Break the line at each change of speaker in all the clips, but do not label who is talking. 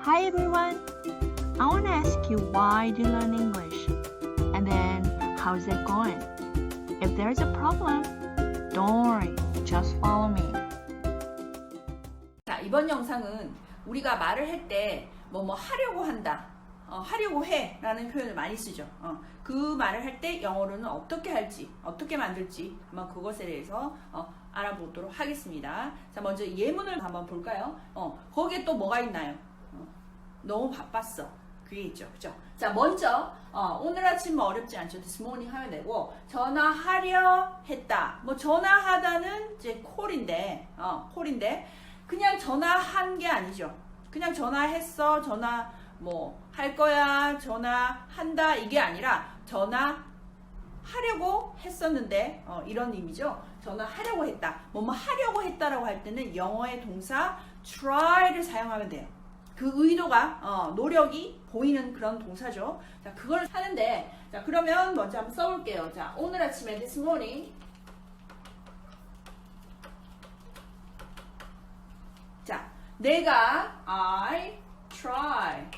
Hi everyone! I want to ask you why do you learn English? And then how's it going? If there's a problem, don't worry, just follow me.
자, 이번 영상은 우리가 말을 할 때 뭐 하려고 한다, 하려고 해 라는 표현을 많이 쓰죠. 그 말을 할 때 영어로는 어떻게 할지, 어떻게 만들지 한번 그것에 대해서 알아보도록 하겠습니다. 자, 먼저 예문을 한번 볼까요? 거기에 또 뭐가 있나요? 너무 바빴어. 그게 있죠. 그죠? 자, 먼저 오늘 아침 어렵지 않죠. This morning 하면 되고, 전화하려 했다. 뭐 전화하다는 이제 콜인데 그냥 전화한 게 아니죠. 그냥 전화했어, 전화 뭐 할 거야, 전화한다 이게 아니라 전화하려고 했었는데 이런 의미죠. 전화하려고 했다. 뭐뭐 하려고 했다라고 할 때는 영어의 동사 try를 사용하면 돼요. 그 의도가 노력이 보이는 그런 동사죠. 자, 그걸 하는데, 자, 그러면 먼저 한번 써볼게요. 자, 오늘 아침에 this morning. 자, 내가 I try.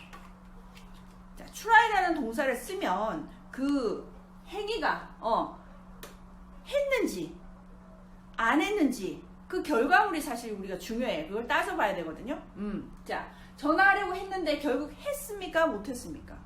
자, try라는 동사를 쓰면 그 행위가 했는지 안 했는지 그 결과물이 사실 우리가 중요해. 그걸 따져봐야 되거든요. 자, 전화하려고 했는데 결국 했습니까? 못했습니까?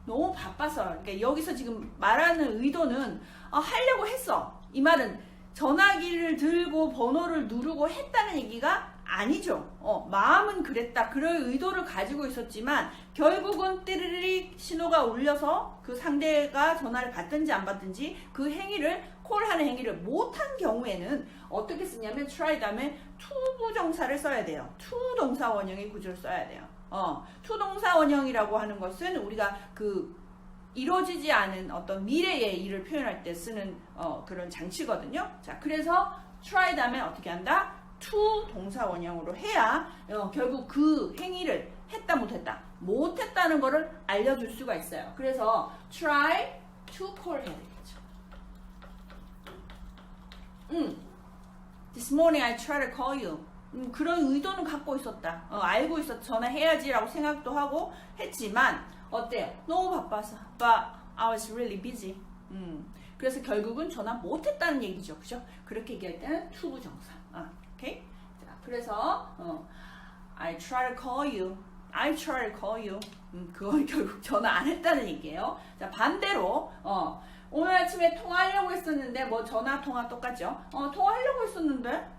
너무 바빠서. 그러니까 여기서 지금 말하는 의도는 하려고 했어. 이 말은 전화기를 들고 번호를 누르고 했다는 얘기가 아니죠. 마음은 그랬다. 그럴 의도를 가지고 있었지만 결국은 띠르릭 신호가 울려서 그 상대가 전화를 받든지 안 받든지 그 행위를 콜하는 행위를 못한 경우에는 어떻게 쓰냐면 try 다음에 to 부정사를 써야 돼요. to 동사 원형의 구조를 써야 돼요. to 동사 원형이라고 하는 것은 우리가 그 이루어지지 않은 어떤 미래의 일을 표현할 때 쓰는 그런 장치거든요. 자, 그래서 try 다음에 어떻게 한다? to 동사 원형으로 해야 결국 그 행위를 했다 못했다는 거를 알려줄 수가 있어요. 그래서 try to call 해야 되겠죠. This morning I tried to call you. 그런 의도는 갖고 있었다. 알고 있었다. 전화해야지라고 생각도 하고 했지만 어때요? 너무 바빠서. But I was really busy. 그래서 결국은 전화 못했다는 얘기죠. 그죠? 그렇게 얘기할 때는 to 부정사. 오케이? 자, 그래서 I try to call you. I try to call you. 그건 결국 전화 안 했다는 얘기예요. 자, 반대로 오늘 아침에 통화하려고 했었는데 뭐 전화 통화 똑같죠? 통화하려고 했었는데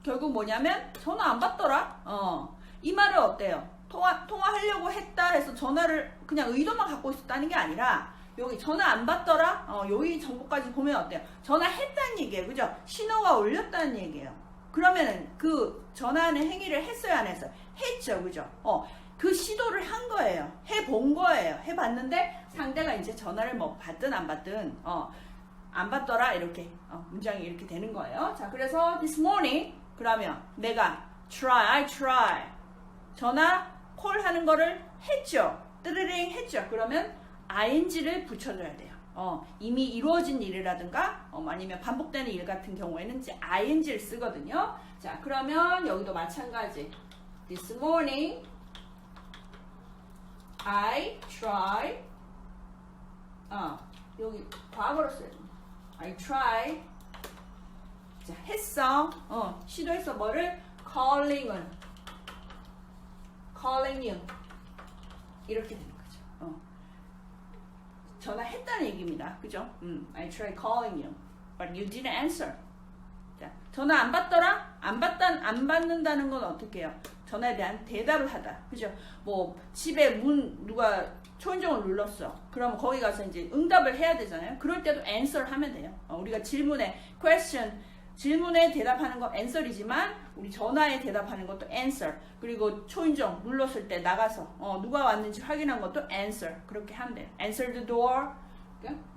결국 뭐냐면 전화 안 받더라. 이 말은 어때요? 통화하려고 했다 해서 전화를 그냥 의도만 갖고 있었다는 게 아니라 여기 전화 안 받더라? 여기 정보까지 보면 어때요? 전화했다는 얘기예요. 그죠? 신호가 울렸다는 얘기예요. 그러면은 그 전화하는 행위를 했어요, 안 했어요? 했죠. 그죠? 그 시도를 한 거예요. 해본 거예요. 해봤는데 상대가 이제 전화를 뭐 받든 안 받든 안 받더라 이렇게 문장이 이렇게 되는 거예요. 자, 그래서 this morning 그러면 내가 I try 전화 콜하는 거를 했죠. 뜨르링 했죠. 그러면 ing를 붙여줘야 돼요. 이미 이루어진 일이라든가 아니면 반복되는 일 같은 경우에는 이제 ing를 쓰거든요. 자, 그러면 여기도 마찬가지. This morning I try 여기 과거로 써야 돼. I try 자, 했어. 시도했어. 뭐를? calling you 이렇게 되는 거죠. 전화했다는 얘기입니다. 그죠? I tried calling you, but you didn't answer. 자, 전화 안 받더라? 안 받는다는 건 어떻게 해요? 전화에 대한 대답을 하다. 그죠? 뭐 집에 문 누가 초인종을 눌렀어. 그럼 거기 가서 이제 응답을 해야 되잖아요. 그럴 때도 answer 하면 돼요. 우리가 질문에 question 질문에 대답하는 건 answer이지만 우리 전화에 대답하는 것도 answer. 그리고 초인종 눌렀을 때 나가서 누가 왔는지 확인한 것도 answer. 그렇게 하면 돼요. Answer the door.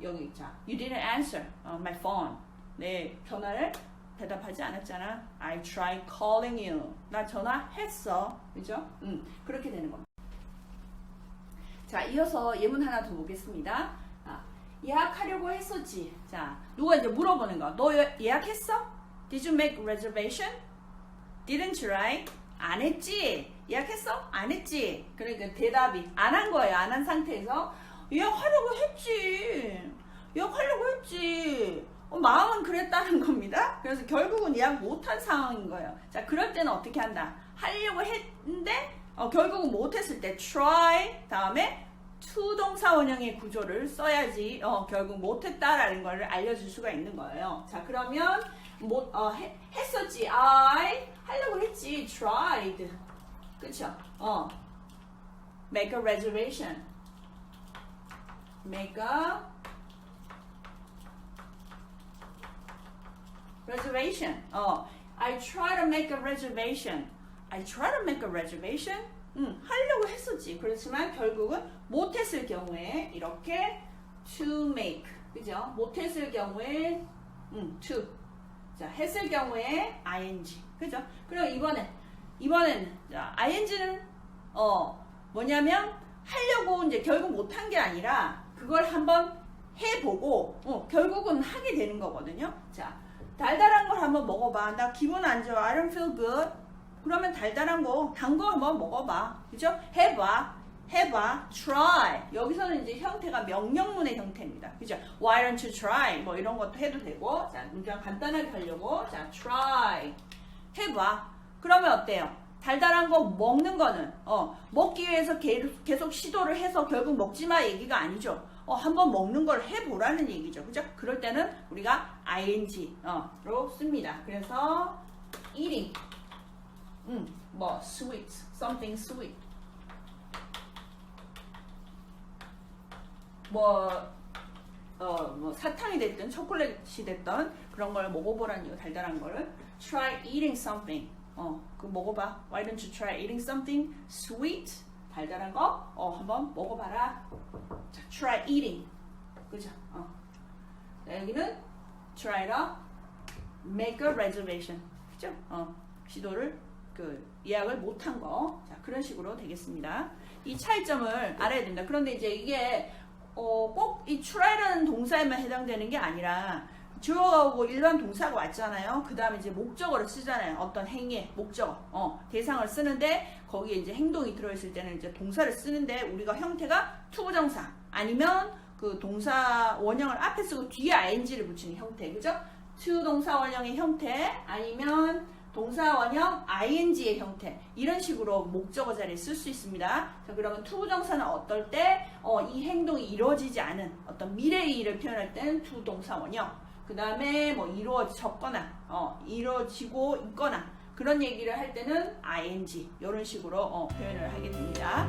여기 자, you didn't answer my phone. 내 전화를 대답하지 않았잖아. I tried calling you. 나 전화했어. 그죠? 그렇게 되는 겁니다. 자, 이어서 예문 하나 더 보겠습니다. 예약하려고 했었지. 자, 누가 이제 물어보는 거. 너 예약했어? Did you make reservation? Didn't you, right? 안 했지? 예약했어? 안 했지? 그러니까 대답이 안 한 거예요. 안 한 상태에서 예약하려고 했지. 예약하려고 했지. 마음은 그랬다는 겁니다. 그래서 결국은 예약 못한 상황인 거예요. 자, 그럴 때는 어떻게 한다? 하려고 했는데 결국은 못했을 때 try 다음에 to 동사 원형의 구조를 써야지 결국 못했다라는 걸 알려줄 수가 있는 거예요. 자, 그러면 했었지. I 하려고 했지. tried. 그쵸? make a reservation. make a reservation. I try to make a reservation. I try to make a reservation. 하려고 했었지. 그렇지만 결국은 못했을 경우에 이렇게 to make. 그죠? 못했을 경우에 to. 자, 했을 경우에 ing. 그죠? 그럼 이번에는 자, ing는 뭐냐면 하려고 이제 결국 못한 게 아니라 그걸 한번 해보고 결국은 하게 되는 거거든요. 자, 달달한 걸 한번 먹어봐. 나 기분 안 좋아. I don't feel good. 그러면 달달한 거, 단 거 한번 먹어봐. 그죠? 해봐. try. 여기서는 이제 형태가 명령문의 형태입니다. 그죠? Why don't you try? 뭐 이런 것도 해도 되고. 자, 문장 간단하게 하려고. 자, try. 해봐. 그러면 어때요? 달달한 거 먹는 거는, 먹기 위해서 계속 시도를 해서 결국 먹지 마 얘기가 아니죠. 한번 먹는 걸 해보라는 얘기죠. 그죠? 그럴 때는 우리가 ing,로 씁니다. 그래서, eating. 뭐, sweet. something sweet. 뭐 사탕이 됐든 초콜릿이 됐든 그런 걸 먹어보라는 이유 달달한 거를 try eating something 그거 먹어봐. Why don't you try eating something sweet? 달달한 거 한번 먹어봐라. 자, try eating. 그죠? 자, 여기는 try to make a reservation. 그죠? 시도를 예약을 못한 거. 자, 그런 식으로 되겠습니다. 이 차이점을 알아야 된다. 그런데 이제 이게 꼭 이 try라는 동사에만 해당되는 게 아니라 주어가 오고 일반 동사가 왔잖아요. 그 다음에 이제 목적어를 쓰잖아요. 어떤 행위의 목적어, 대상을 쓰는데 거기에 이제 행동이 들어있을 때는 이제 동사를 쓰는데 우리가 형태가 투부정사 아니면 그 동사 원형을 앞에 쓰고 뒤에 ing를 붙이는 형태, 그죠? to 동사 원형의 형태 아니면 동사 원형 ing의 형태 이런 식으로 목적어 자리에 쓸 수 있습니다. 자, 그러면 투부정사는 어떨 때 이 행동이 이루어지지 않은 어떤 미래의 일을 표현할 때는 투동사 원형. 그 다음에 뭐 이루어졌거나 이루어지고 있거나 그런 얘기를 할 때는 ing 이런 식으로 표현을 하게 됩니다.